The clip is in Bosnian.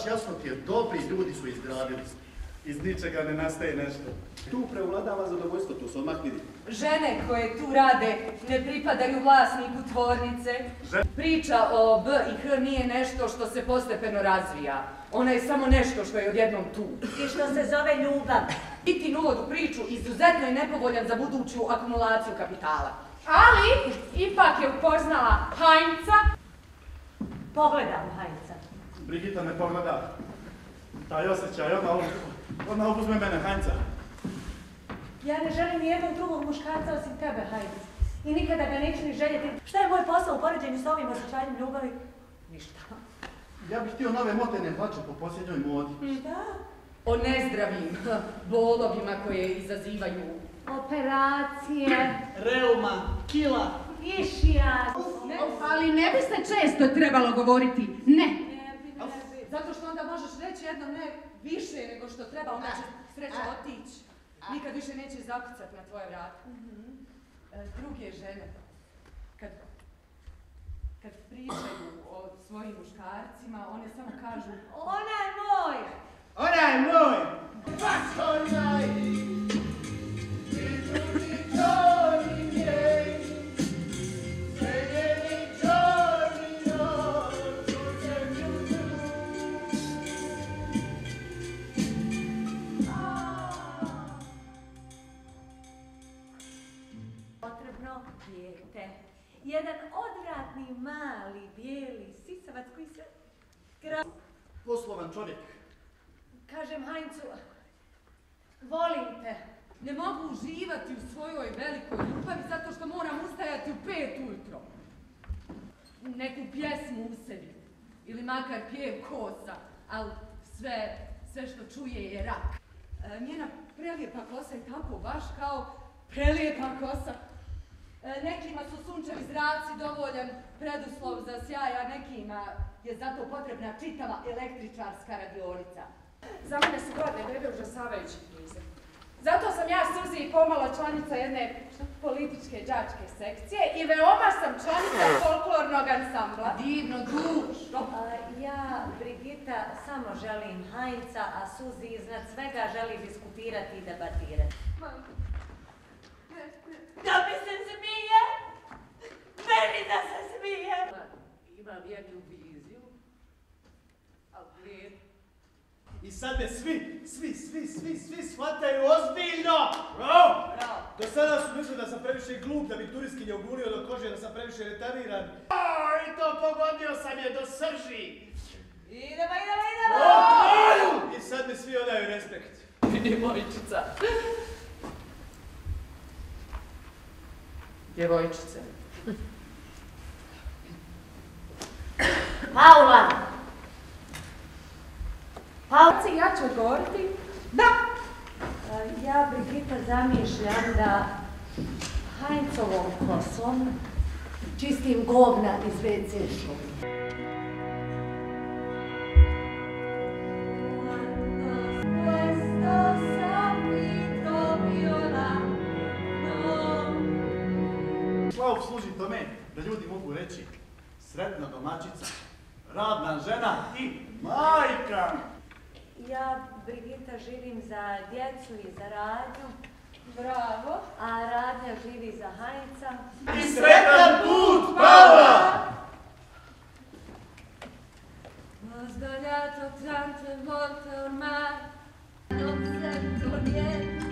jasno ti je, dobri ljudi su izgradili. Iz ničega ne nastaje nešto. Tu prevladava zadovoljstvo, tu se odmah vidi. Žene koje tu rade ne pripadaju vlasniku tvornice. Priča o B i H nije nešto što se postepeno razvija. Ona je samo nešto što je odjednom tu. I što se zove ljubav. Biti uvod u priču izuzetno je nepovoljan za buduću akumulaciju kapitala. Ali, ipak je upoznala Heinza. Pogledam Heinza. Brigita me pogleda. Taj osjećaj, ona obuzme mene, Heinza. Ja ne želim nijednog drugog muškarca osim tebe, Heinz. I nikada ga neću ni željeti. Šta je moj posao u poređenju s ovim osjećanjem ljubavi? Ništa. Ja bih htio nove motene hlače po posljednjoj modi. Šta? O nezdravim bolovima koje izazivaju Operacije. Reuma, kila. Išija. Ali ne bi se često trebalo govoriti ne. Zato što onda možeš reći jednom ne više nego što treba, onda će sreća otići. Nikad više neće zakucati na tvoje vrata. Druge žene, kad pričaju o svojim muškarcima, one samo kažu Ona je moj! Ona je moj! Potrebno dijete. Jedan odvratni, mali, bijeli sisavac koji se... Poslovan čovjek. Kažem Heinzu, volim te. ne mogu uživati u svojoj velikoj ljubavi zato što moram ustajati u 5 ujutro. Neku pjesmu u sebi ili makar pjev kosa, ali sve što čuje je rak. Njena prelijepa kosa je tako baš kao prelijepa kosa. Nekima su sunčevi zraci dovoljan preduslov za sjaj, a nekima je zato potrebna čitava električarska radionica. Za mene su godine bebe užasavajući krize. Zato sam ja Suzi pomalo članica jedne političke đačke sekcije i veoma sam članica folklornog ansambla. Divno, dušno. Ja, Brigita, samo želim Heinza, a Suzi iznad svega želi diskutirati i debatirati. Da mi se smije! Meni da se smije! Imam jednu viziju, ali I sad me svi shvataju ozbiljno! Bravo! Do sada su mislili da sam previše glup, da bi turistkinje ogulio do kože, da sam previše retardiran. I to pogodio sam je do srži. Idemo! I sad mi svi odaju respekt. Djevojčice. Paula! Ja ću odgovoriti da. Ja, Brigita, zamišljam da Heinzovom kosom čistim govna iz WC šume. Slav služi tome da ljudi mogu reći sretna domaćica, radna žena i majka. Ja, Brigita, živim za djecu i za Radnju. Bravo. A Radnja živi za Heinza. I sretan put, Paula! Ho sbagliato tante volte ormai, non sento niente.